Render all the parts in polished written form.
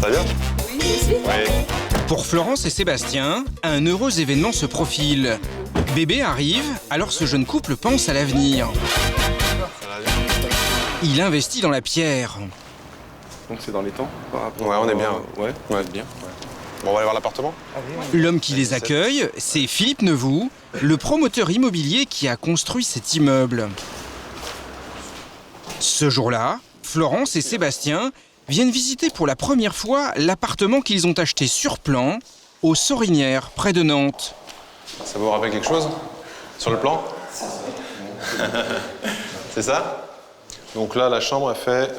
Ça va bien? Oui, aussi. Oui. Pour Florence et Sébastien, un heureux événement se profile. Bébé arrive, alors ce jeune couple pense à l'avenir. Ça va bien. Il investit dans la pierre. Donc c'est dans les temps par rapport Ouais, on est bien. Ouais, Ouais. bien. Bon, on va aller voir l'appartement? L'homme qui les accueille, c'est Philippe Nevoux, le promoteur immobilier qui a construit cet immeuble. Ce jour-là, Florence et Sébastien viennent visiter pour la première fois l'appartement qu'ils ont acheté sur plan, aux Sorinières, près de Nantes. Ça vous rappelle quelque chose? Sur le plan? C'est ça? Donc là, la chambre, elle fait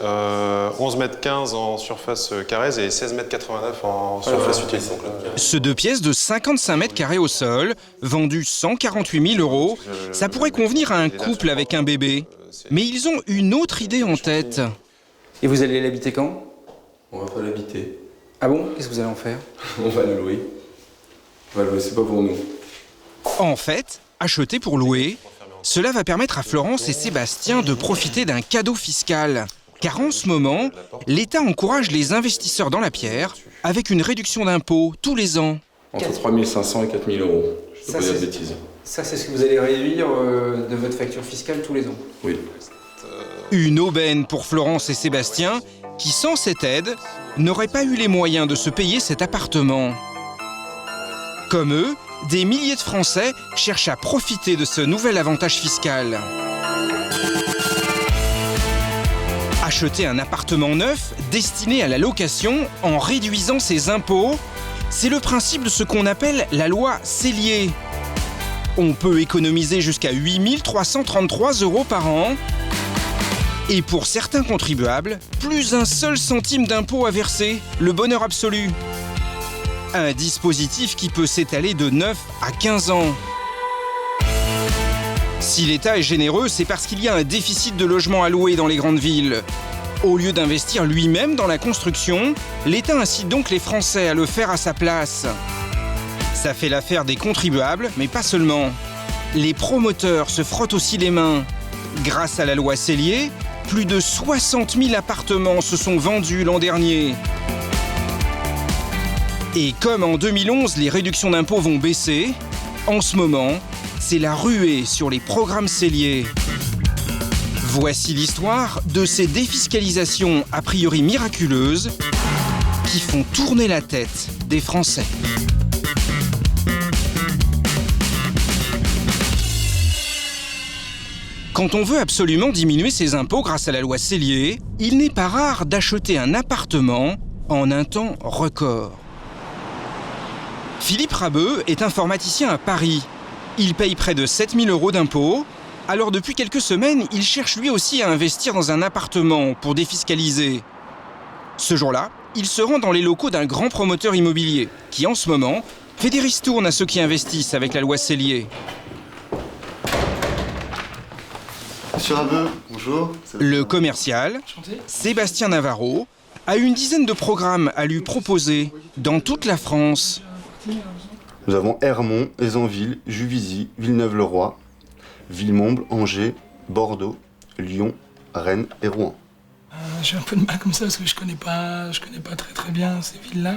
11 mètres 15 en surface carrée et 16 mètres 89 en surface utile. Donc là, Ce 2 pièces de 55 mètres carrés au sol, vendu 148 000 €, ça pourrait convenir à un couple avec un bébé. Mais ils ont une autre idée en tête. Et vous allez l'habiter quand? On va pas l'habiter. Ah bon? Qu'est-ce que vous allez en faire? On va le louer. On va le louer, c'est pas pour nous. En fait, acheter pour louer, cela va permettre à Florence et Sébastien de profiter d'un cadeau fiscal. Car en ce moment, l'État encourage les investisseurs dans la pierre avec une réduction d'impôts tous les ans. Entre 3 500 et 4 000 €. Je peux Ça, pas dire de c'est- bêtises. Ça, c'est ce que vous allez réduire de votre facture fiscale tous les ans. Oui. Une aubaine pour Florence et Sébastien qui, sans cette aide, n'auraient pas eu les moyens de se payer cet appartement. Comme eux, des milliers de Français cherchent à profiter de ce nouvel avantage fiscal. Acheter un appartement neuf destiné à la location en réduisant ses impôts, c'est le principe de ce qu'on appelle la loi Sellier. On peut économiser jusqu'à 8 333 € par an. Et pour certains contribuables, plus un seul centime d'impôt à verser, le bonheur absolu. Un dispositif qui peut s'étaler de 9 à 15 ans. Si l'État est généreux, c'est parce qu'il y a un déficit de logements à louer dans les grandes villes. Au lieu d'investir lui-même dans la construction, l'État incite donc les Français à le faire à sa place. Ça fait l'affaire des contribuables, mais pas seulement. Les promoteurs se frottent aussi les mains. Grâce à la loi Sellier, plus de 60 000 appartements se sont vendus l'an dernier. Et comme en 2011, les réductions d'impôts vont baisser, en ce moment, c'est la ruée sur les programmes Sellier. Voici l'histoire de ces défiscalisations a priori miraculeuses qui font tourner la tête des Français. Quand on veut absolument diminuer ses impôts grâce à la loi Sellier, il n'est pas rare d'acheter un appartement en un temps record. Philippe Rabeux est informaticien à Paris. Il paye près de 7 000 € d'impôts. Alors depuis quelques semaines, il cherche lui aussi à investir dans un appartement pour défiscaliser. Ce jour-là, il se rend dans les locaux d'un grand promoteur immobilier qui, en ce moment, fait des ristournes à ceux qui investissent avec la loi Sellier. Monsieur Rabeux, bonjour. Le commercial, Sébastien Navarro, a une dizaine de programmes à lui proposer dans toute la France. Nous avons Hermont, Aisanville, Juvisy, Villeneuve-le-Roi, Villemomble, Angers, Bordeaux, Lyon, Rennes et Rouen. J'ai un peu de mal comme ça parce que je connais pas très bien ces villes-là.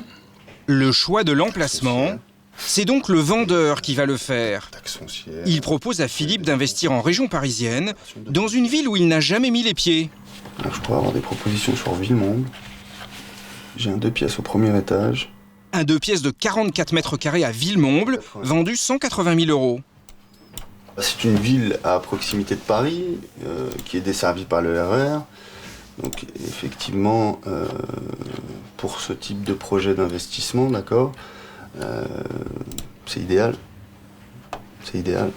Le choix de l'emplacement, c'est donc le vendeur qui va le faire. Taxes foncières. Il propose à Philippe d'investir en région parisienne, dans une ville où il n'a jamais mis les pieds. Alors, je pourrais avoir des propositions sur Villemomble. J'ai un 2 pièces au premier étage. Un 2 pièces de 44 mètres carrés à Villemomble, vendu 180 000 €. C'est une ville à proximité de Paris, qui est desservie par le RER. Donc effectivement, pour ce type de projet d'investissement, d'accord, c'est idéal. C'est idéal.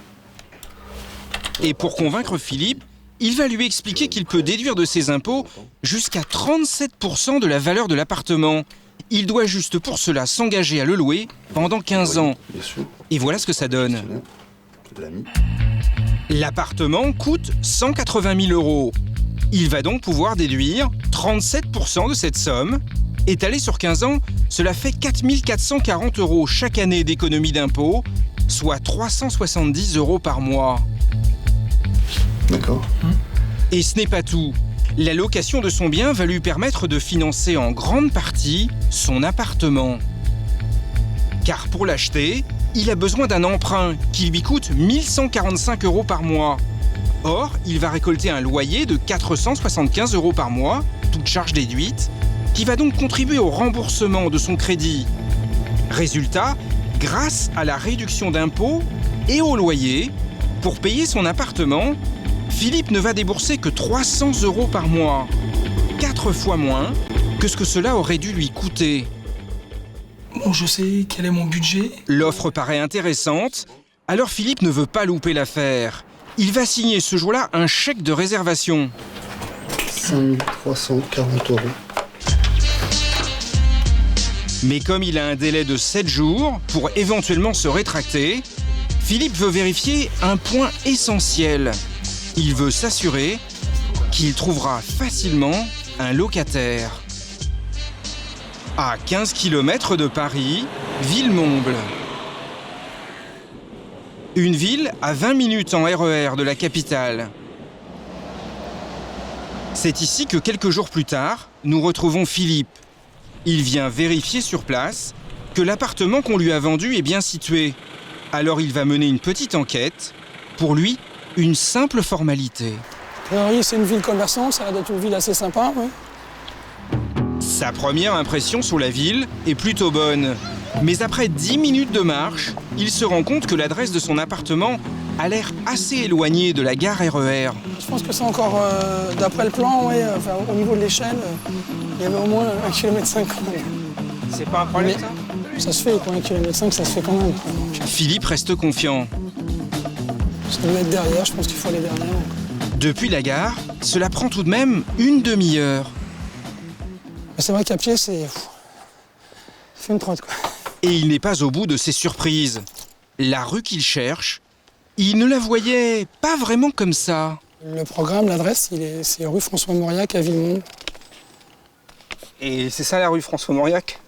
Et pour convaincre Philippe, il va lui expliquer qu'il peut déduire de ses impôts jusqu'à 37 % de la valeur de l'appartement. Il doit juste pour cela s'engager à le louer pendant 15 ans. Bien sûr. Et voilà ce que ça donne. De l'ami. L'appartement coûte 180 000 €. Il va donc pouvoir déduire 37 % de cette somme. Étalé sur 15 ans, cela fait 4 440 € chaque année d'économie d'impôts, soit 370 € par mois. D'accord. Et ce n'est pas tout. La location de son bien va lui permettre de financer en grande partie son appartement. Car pour l'acheter, il a besoin d'un emprunt qui lui coûte 1 145 € par mois. Or, il va récolter un loyer de 475 € par mois, toutes charges déduites, qui va donc contribuer au remboursement de son crédit. Résultat, grâce à la réduction d'impôts et au loyer, pour payer son appartement, Philippe ne va débourser que 300 € par mois, 4 fois moins que ce que cela aurait dû lui coûter. Bon, je sais quel est mon budget. L'offre paraît intéressante, alors Philippe ne veut pas louper l'affaire. Il va signer ce jour-là un chèque de réservation. 5 340 €. Mais comme il a un délai de 7 jours pour éventuellement se rétracter, Philippe veut vérifier un point essentiel. Il veut s'assurer qu'il trouvera facilement un locataire. À 15 km de Paris, Villemomble. Une ville à 20 minutes en RER de la capitale. C'est ici que quelques jours plus tard, nous retrouvons Philippe. Il vient vérifier sur place que l'appartement qu'on lui a vendu est bien situé. Alors il va mener une petite enquête. Pour lui, une simple formalité. A priori, c'est une ville commerçante, ça a l'air d'être une ville assez sympa, oui. Sa première impression sur la ville est plutôt bonne. Mais après 10 minutes de marche, il se rend compte que l'adresse de son appartement a l'air assez éloignée de la gare RER. Je pense que c'est encore, d'après le plan, ouais, enfin, au niveau de l'échelle, il y avait au moins 1,5 km. C'est pas un problème ça ? Ça se fait, quoi, 1,5 km, ça se fait quand même. Philippe reste confiant. Ça doit être derrière, je pense qu'il faut aller derrière. Depuis la gare, cela prend tout de même une demi-heure. Mais c'est vrai qu'à pied, c'est une trotte, quoi. Et il n'est pas au bout de ses surprises. La rue qu'il cherche, il ne la voyait pas vraiment comme ça. Le programme, l'adresse, c'est rue François-Mauriac à Villemomble. Et c'est ça la rue François-Mauriac?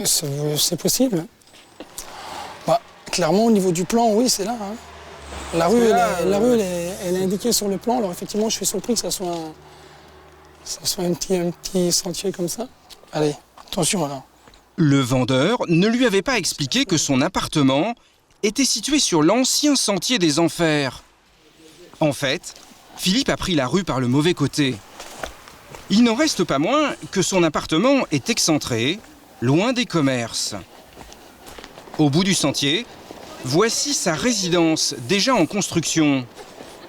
C'est possible. Bah, clairement, au niveau du plan, oui, c'est là. Hein. La rue, elle est indiquée sur le plan. Alors effectivement, je suis surpris que ça soit un petit sentier comme ça. Allez, attention alors. Le vendeur ne lui avait pas expliqué que son appartement était situé sur l'ancien sentier des Enfers. En fait, Philippe a pris la rue par le mauvais côté. Il n'en reste pas moins que son appartement est excentré, loin des commerces. Au bout du sentier, voici sa résidence déjà en construction.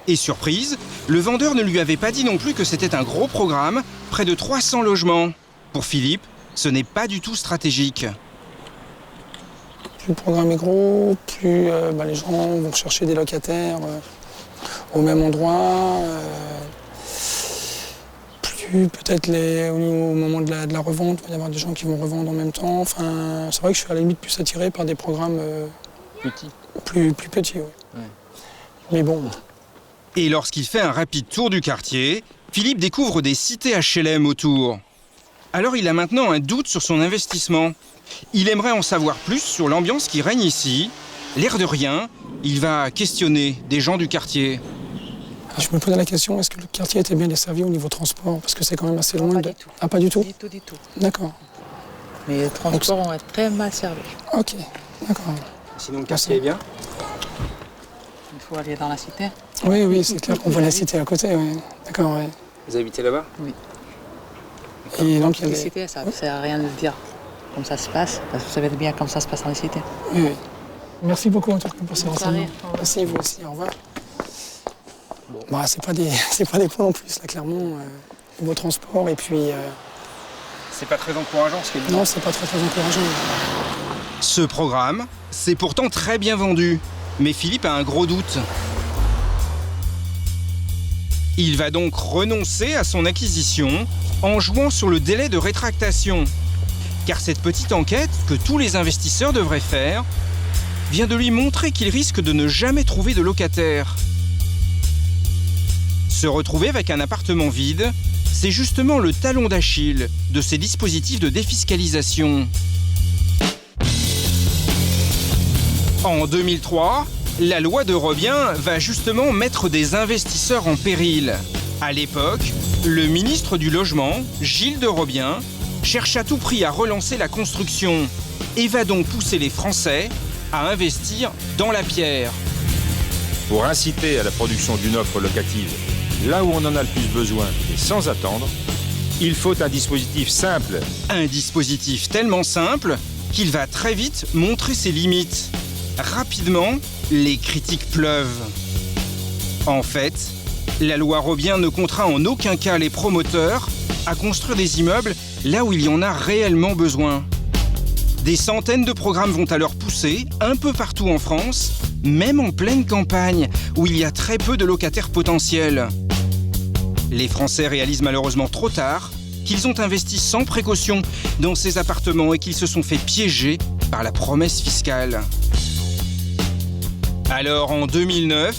Et surprise, le vendeur ne lui avait pas dit non plus que c'était un gros programme, près de 300 logements. Pour Philippe, ce n'est pas du tout stratégique. Plus le programme est gros, plus les gens vont chercher des locataires au même endroit. Plus peut-être au moment de la revente, il va y avoir des gens qui vont revendre en même temps. Enfin, c'est vrai que je suis à la limite plus attiré par des programmes plus petits. Oui. Ouais. Mais bon. Et lorsqu'il fait un rapide tour du quartier, Philippe découvre des cités HLM autour. Alors il a maintenant un doute sur son investissement. Il aimerait en savoir plus sur l'ambiance qui règne ici. L'air de rien, il va questionner des gens du quartier. Je me posais la question, est-ce que le quartier était bien desservi au niveau transport? Parce que c'est quand même assez loin. Pas du tout. Ah, pas du tout? Du tout. D'accord. Mais les transports vont être très mal servis. Ok, d'accord. Sinon le quartier est bien? Il faut aller dans la cité. Oui, c'est clair qu'on voit la cité à côté, oui. D'accord, oui. Vous habitez là-bas? Oui. Et donc, les cités, ça ne sert à rien de dire comme ça se passe, parce que vous savez bien comme ça se passe dans les cités. Oui. Merci beaucoup en tout cas pour ces renseignements. Merci, vous aussi, au revoir. Bon. Bah, c'est pas des points en plus, là, clairement. Niveau transport, et puis... C'est pas très encourageant ce qu'il dit. Non, c'est pas très encourageant. Ce programme, c'est pourtant très bien vendu. Mais Philippe a un gros doute. Il va donc renoncer à son acquisition en jouant sur le délai de rétractation. Car cette petite enquête que tous les investisseurs devraient faire vient de lui montrer qu'il risque de ne jamais trouver de locataire. Se retrouver avec un appartement vide, c'est justement le talon d'Achille de ces dispositifs de défiscalisation. En 2003, la loi de Robien va justement mettre des investisseurs en péril. À l'époque, Le ministre du Logement, Gilles de Robien, cherche à tout prix à relancer la construction et va donc pousser les Français à investir dans la pierre. Pour inciter à la production d'une offre locative là où on en a le plus besoin et sans attendre, il faut un dispositif simple. Un dispositif tellement simple qu'il va très vite montrer ses limites. Rapidement, les critiques pleuvent. En fait, la loi Robien ne contraint en aucun cas les promoteurs à construire des immeubles là où il y en a réellement besoin. Des centaines de programmes vont alors pousser un peu partout en France, même en pleine campagne, où il y a très peu de locataires potentiels. Les Français réalisent malheureusement trop tard qu'ils ont investi sans précaution dans ces appartements et qu'ils se sont fait piéger par la promesse fiscale. Alors en 2009,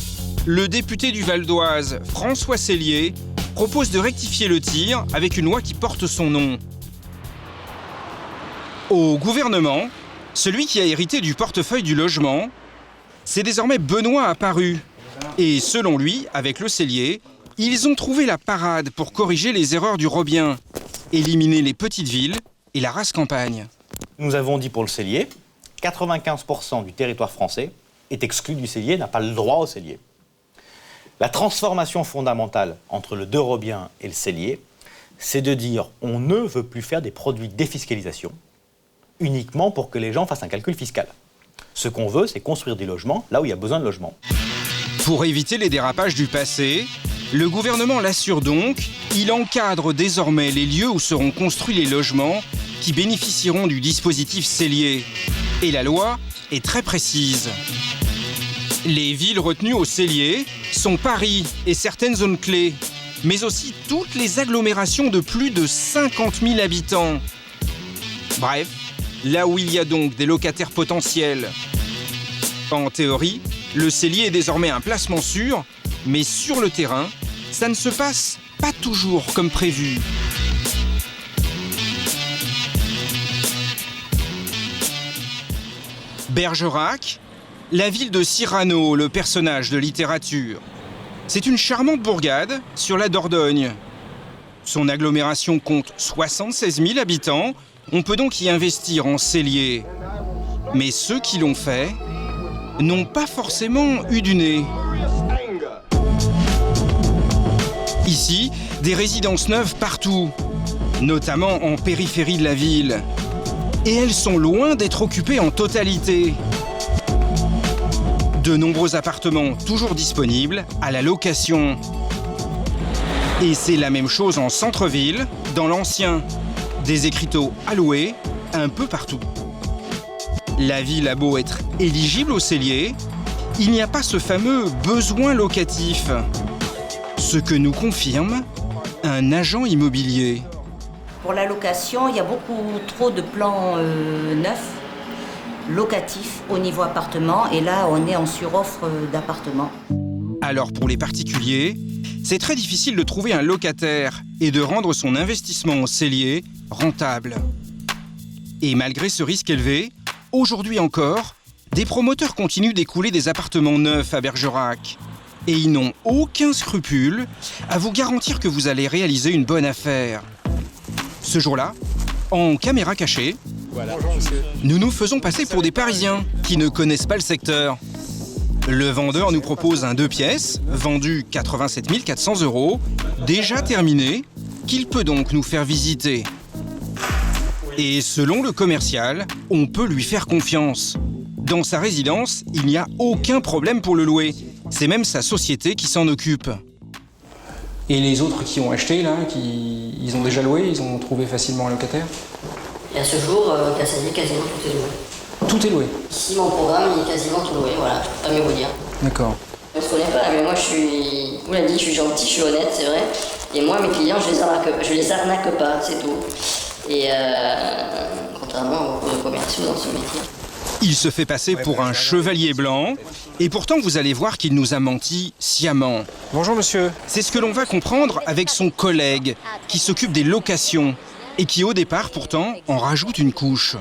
le député du Val d'Oise, François Sellier, propose de rectifier le tir avec une loi qui porte son nom. Au gouvernement, celui qui a hérité du portefeuille du logement, c'est désormais Benoît Apparu. Et selon lui, avec le Sellier, ils ont trouvé la parade pour corriger les erreurs du Robien, éliminer les petites villes et la rase campagne. Nous avons dit pour le Sellier, 95% du territoire français est exclu du Sellier, n'a pas le droit au Sellier. La transformation fondamentale entre le de Robien et le Sellier, c'est de dire on ne veut plus faire des produits de défiscalisation uniquement pour que les gens fassent un calcul fiscal. Ce qu'on veut, c'est construire des logements là où il y a besoin de logements. Pour éviter les dérapages du passé, le gouvernement l'assure donc, il encadre désormais les lieux où seront construits les logements qui bénéficieront du dispositif Sellier. Et la loi est très précise. Les villes retenues au Sellier sont Paris et certaines zones clés, mais aussi toutes les agglomérations de plus de 50 000 habitants. Bref, là où il y a donc des locataires potentiels. En théorie, le Sellier est désormais un placement sûr, mais sur le terrain, ça ne se passe pas toujours comme prévu. Bergerac, la ville de Cyrano, le personnage de littérature. C'est une charmante bourgade sur la Dordogne. Son agglomération compte 76 000 habitants. On peut donc y investir en Sellier. Mais ceux qui l'ont fait n'ont pas forcément eu du nez. Ici, des résidences neuves partout, notamment en périphérie de la ville. Et elles sont loin d'être occupées en totalité. De nombreux appartements toujours disponibles à la location. Et c'est la même chose en centre-ville, dans l'ancien. Des écriteaux à louer un peu partout. La ville a beau être éligible au Sellier, il n'y a pas ce fameux besoin locatif. Ce que nous confirme un agent immobilier. Pour la location, il y a beaucoup trop de plans neufs, locatifs au niveau appartement, et là on est en suroffre d'appartements. Alors pour les particuliers, c'est très difficile de trouver un locataire et de rendre son investissement au Sellier rentable. Et malgré ce risque élevé, aujourd'hui encore, des promoteurs continuent d'écouler des appartements neufs à Bergerac. Et ils n'ont aucun scrupule à vous garantir que vous allez réaliser une bonne affaire. Ce jour-là, en caméra cachée, nous nous faisons passer pour des Parisiens qui ne connaissent pas le secteur. Le vendeur nous propose un 2 pièces, vendu 87 400 €, déjà terminé, qu'il peut donc nous faire visiter. Et selon le commercial, on peut lui faire confiance. Dans sa résidence, il n'y a aucun problème pour le louer. C'est même sa société qui s'en occupe. Et les autres qui ont acheté, là, ils ont déjà loué, ils ont trouvé facilement un locataire? Et à ce jour, quasiment tout est loué. Tout est loué? Ici, mon programme, il est quasiment tout loué, voilà, je peux pas mieux vous dire. D'accord. On se connaît pas, mais moi vous l'avez dit, je suis gentil, je suis honnête, c'est vrai. Et moi, mes clients, je les arnaque pas, c'est tout. Et contrairement aux commerciaux dans ce métier. Il se fait passer pour un chevalier blanc, et pourtant vous allez voir qu'il nous a menti sciemment. Bonjour monsieur. C'est ce que l'on va comprendre avec son collègue, qui s'occupe des locations, et qui au départ pourtant en rajoute une couche.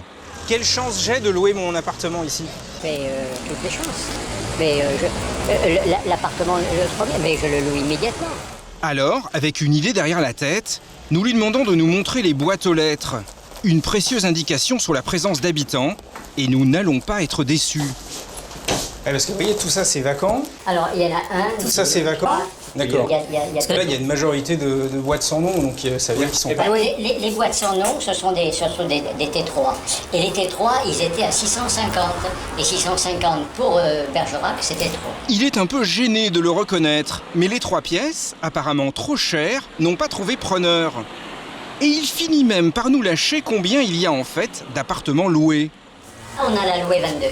Quelle chance j'ai de louer mon appartement ici? Mais toutes les chances. Mais l'appartement, le premier, mais je le loue immédiatement. Alors, avec une idée derrière la tête, nous lui demandons de nous montrer les boîtes aux lettres. Une précieuse indication sur la présence d'habitants, et nous n'allons pas être déçus. Parce que vous voyez, tout ça c'est vacant. Alors, il y en a un. Tout ça c'est vacant. D'accord. Parce que là, il y a une majorité de boîtes sans nom, donc ça veut dire qu'ils sont pas. Oui, les boîtes sans nom, ce sont des T3. Et les T3, ils étaient à 650. Et 650 pour Bergerac, c'était trop. Il est un peu gêné de le reconnaître, mais les 3 pièces, apparemment trop chères, n'ont pas trouvé preneur. Et il finit même par nous lâcher combien il y a en fait d'appartements loués. On en a loué 22.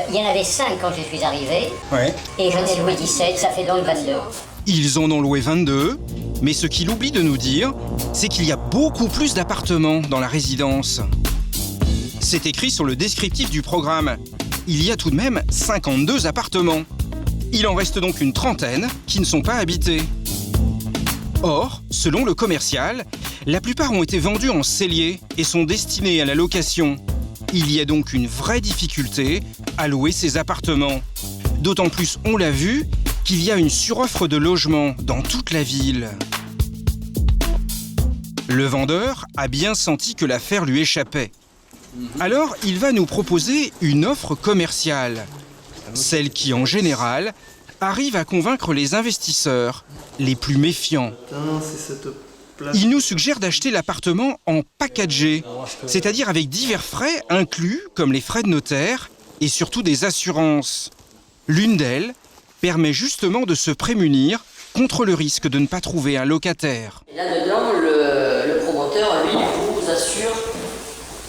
Il y en avait 5 quand je suis arrivé. Ouais. Et j'en ai loué 17, ça fait donc 22. Ils en ont loué 22, mais ce qu'il oublie de nous dire, c'est qu'il y a beaucoup plus d'appartements dans la résidence. C'est écrit sur le descriptif du programme. Il y a tout de même 52 appartements. Il en reste donc une trentaine qui ne sont pas habités. Or, selon le commercial, la plupart ont été vendus en cellier et sont destinés à la location. Il y a donc une vraie difficulté à louer ces appartements. D'autant plus, on l'a vu, qu'il y a une suroffre de logements dans toute la ville. Le vendeur a bien senti que l'affaire lui échappait. Alors, il va nous proposer une offre commerciale. Celle qui, en général, arrive à convaincre les investisseurs, les plus méfiants. Il nous suggère d'acheter l'appartement en packagé, c'est-à-dire avec divers frais inclus, comme les frais de notaire et surtout des assurances. L'une d'elles permet justement de se prémunir contre le risque de ne pas trouver un locataire. Et là-dedans, le promoteur, lui, vous assure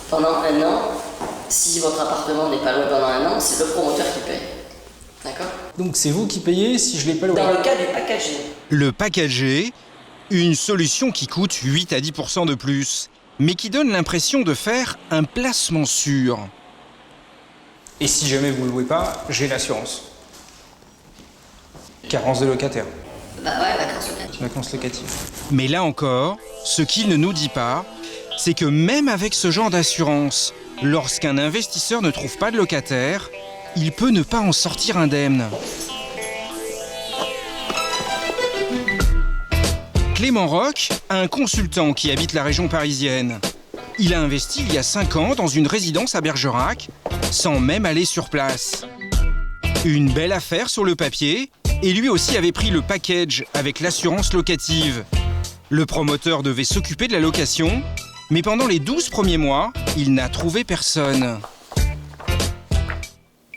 pendant 1 an, si votre appartement n'est pas loué pendant 1 an, c'est le promoteur qui paye. D'accord ? Donc c'est vous qui payez si je l'ai pas loué. Dans le cas du packagé. Le packagé, une solution qui coûte 8 à 10% de plus, mais qui donne l'impression de faire un placement sûr. Et si jamais vous ne le louez pas, j'ai l'assurance. Carence de locataire. Bah ouais, vacances locatives. Vacances locatives. Mais là encore, ce qu'il ne nous dit pas, c'est que même avec ce genre d'assurance, lorsqu'un investisseur ne trouve pas de locataire, il peut ne pas en sortir indemne. Clément Roch, un consultant qui habite la région parisienne. Il a investi il y a 5 ans dans une résidence à Bergerac, sans même aller sur place. Une belle affaire sur le papier, et lui aussi avait pris le package avec l'assurance locative. Le promoteur devait s'occuper de la location, mais pendant les 12 premiers mois, il n'a trouvé personne.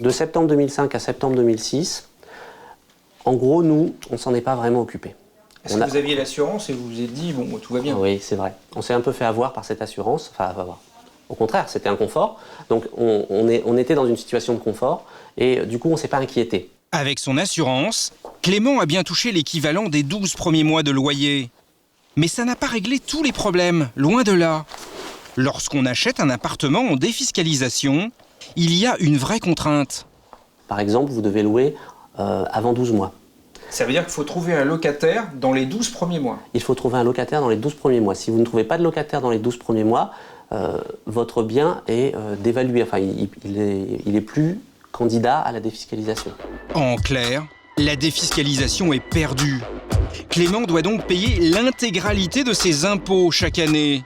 De septembre 2005 à septembre 2006, en gros, nous, on s'en est pas vraiment occupé. Est-ce que vous aviez l'assurance et vous vous êtes dit, bon, tout va bien? Oui, c'est vrai. On s'est un peu fait avoir par cette assurance. Enfin, au contraire, c'était un confort. Donc, on était dans une situation de confort et du coup, on ne s'est pas inquiété. Avec son assurance, Clément a bien touché l'équivalent des 12 premiers mois de loyer. Mais ça n'a pas réglé tous les problèmes, loin de là. Lorsqu'on achète un appartement en défiscalisation, il y a une vraie contrainte. Par exemple, vous devez louer avant 12 mois. Ça veut dire qu'il faut trouver un locataire dans les 12 premiers mois. Il faut trouver un locataire dans les 12 premiers mois. Si vous ne trouvez pas de locataire dans les 12 premiers mois, votre bien est dévalué. Enfin, il est plus candidat à la défiscalisation. En clair, la défiscalisation est perdue. Clément doit donc payer l'intégralité de ses impôts chaque année.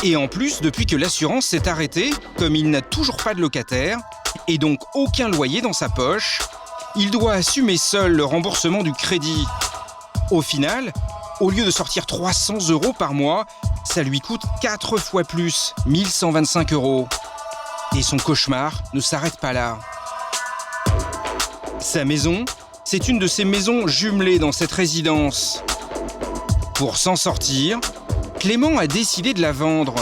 Et en plus, depuis que l'assurance s'est arrêtée, comme il n'a toujours pas de locataire, et donc aucun loyer dans sa poche, il doit assumer seul le remboursement du crédit. Au final, au lieu de sortir 300 € par mois, ça lui coûte 4 fois plus, 1125 €. Et son cauchemar ne s'arrête pas là. Sa maison, c'est une de ces maisons jumelées dans cette résidence. Pour s'en sortir, Clément a décidé de la vendre.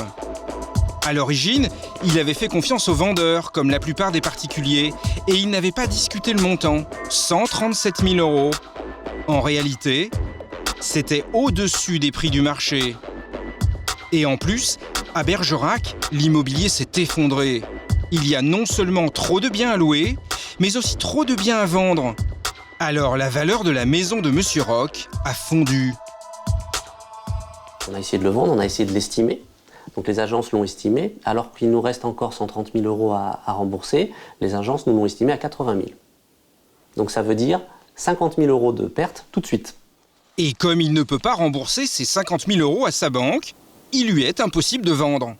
À l'origine, il avait fait confiance aux vendeurs, comme la plupart des particuliers, et il n'avait pas discuté le montant, 137 000 €. En réalité, c'était au-dessus des prix du marché. Et en plus, à Bergerac, l'immobilier s'est effondré. Il y a non seulement trop de biens à louer, mais aussi trop de biens à vendre. Alors la valeur de la maison de Monsieur Roch a fondu. On a essayé de le vendre, on a essayé de l'estimer. Donc les agences l'ont estimé, alors qu'il nous reste encore 130 000 € à rembourser, les agences nous l'ont estimé à 80 000. Donc ça veut dire 50 000 € de perte tout de suite. Et comme il ne peut pas rembourser ses 50 000 € à sa banque, il lui est impossible de vendre.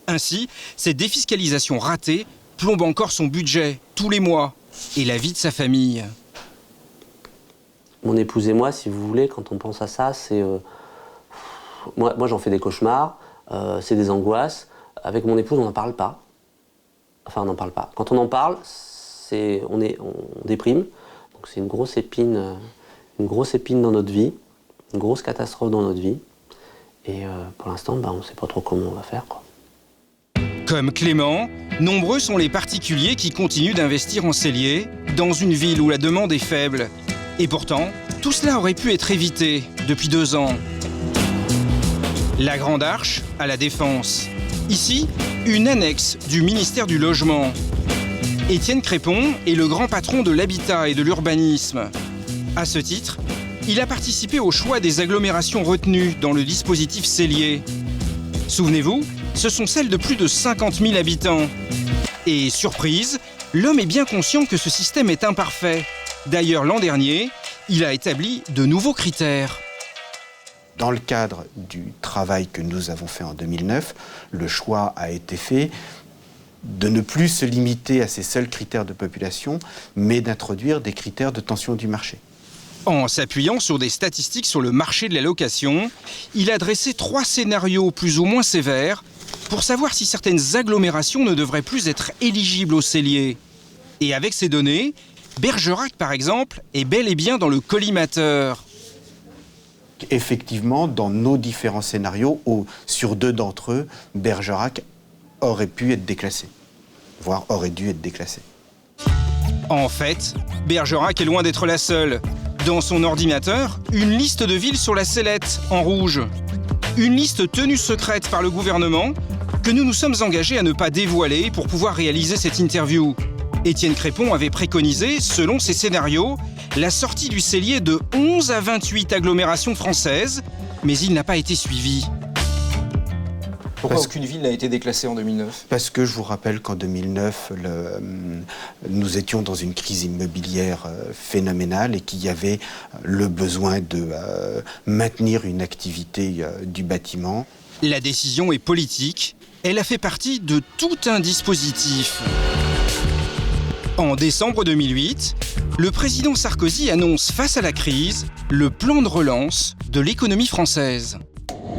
Ainsi, cette défiscalisation ratée plombe encore son budget tous les mois et la vie de sa famille. Mon épouse et moi, si vous voulez, quand on pense à ça, c'est... Moi j'en fais des cauchemars, c'est des angoisses. Avec mon épouse, on n'en parle pas. Enfin, on n'en parle pas. Quand on en parle, on déprime. Donc c'est une grosse épine dans notre vie, une grosse catastrophe dans notre vie. Et pour l'instant, on ne sait pas trop comment on va faire, quoi. Comme Clément, nombreux sont les particuliers qui continuent d'investir en cellier dans une ville où la demande est faible. Et pourtant, tout cela aurait pu être évité depuis 2 ans. La Grande Arche à la Défense. Ici, une annexe du ministère du Logement. Étienne Crépon est le grand patron de l'habitat et de l'urbanisme. À ce titre, il a participé au choix des agglomérations retenues dans le dispositif cellier. Souvenez-vous, ce sont celles de plus de 50 000 habitants. Et surprise, l'homme est bien conscient que ce système est imparfait. D'ailleurs, l'an dernier, il a établi de nouveaux critères. Dans le cadre du travail que nous avons fait en 2009, le choix a été fait de ne plus se limiter à ces seuls critères de population, mais d'introduire des critères de tension du marché. En s'appuyant sur des statistiques sur le marché de la location, il a dressé 3 scénarios plus ou moins sévères pour savoir si certaines agglomérations ne devraient plus être éligibles au cellier. Et avec ces données, Bergerac, par exemple, est bel et bien dans le collimateur. Effectivement, dans nos différents scénarios, sur 2 d'entre eux, Bergerac aurait pu être déclassé, voire aurait dû être déclassé. En fait, Bergerac est loin d'être la seule. Dans son ordinateur, une liste de villes sur la sellette, en rouge. Une liste tenue secrète par le gouvernement que nous nous sommes engagés à ne pas dévoiler pour pouvoir réaliser cette interview. Étienne Crépon avait préconisé, selon ses scénarios, la sortie du cellier de 11 à 28 agglomérations françaises, mais il n'a pas été suivi. Pourquoi aucune ville n'a été déclassée en 2009 ? Parce que je vous rappelle qu'en 2009, nous étions dans une crise immobilière phénoménale et qu'il y avait le besoin de maintenir une activité du bâtiment. La décision est politique. Elle a fait partie de tout un dispositif. En décembre 2008, le président Sarkozy annonce face à la crise le plan de relance de l'économie française.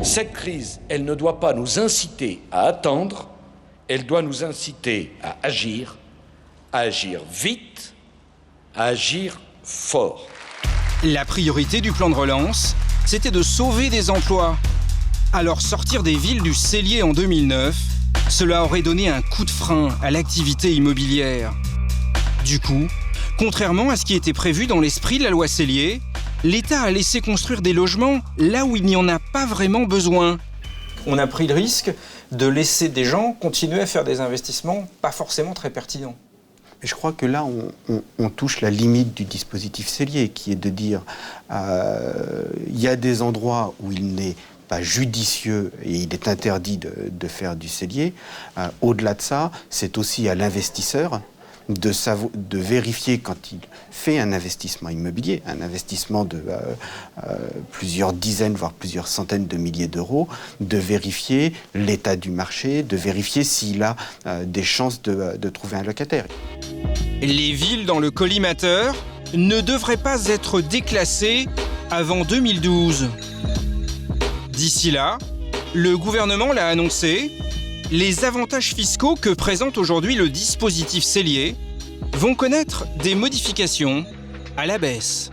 Cette crise, elle ne doit pas nous inciter à attendre, elle doit nous inciter à agir vite, à agir fort. La priorité du plan de relance, c'était de sauver des emplois. Alors sortir des villes du cellier en 2009, cela aurait donné un coup de frein à l'activité immobilière. Du coup, contrairement à ce qui était prévu dans l'esprit de la loi Cellier, l'État a laissé construire des logements là où il n'y en a pas vraiment besoin. On a pris le risque de laisser des gens continuer à faire des investissements pas forcément très pertinents. Et je crois que là, on touche la limite du dispositif Cellier, qui est de dire il y a des endroits où il n'est pas judicieux et il est interdit de faire du cellier. Au-delà de ça, c'est aussi à l'investisseur de vérifier quand il fait un investissement immobilier, un investissement de plusieurs dizaines, voire plusieurs centaines de milliers d'euros, de vérifier l'état du marché, de vérifier s'il a des chances de trouver un locataire. Les villes dans le collimateur ne devraient pas être déclassées avant 2012. D'ici là, le gouvernement l'a annoncé, les avantages fiscaux que présente aujourd'hui le dispositif Cellier vont connaître des modifications à la baisse.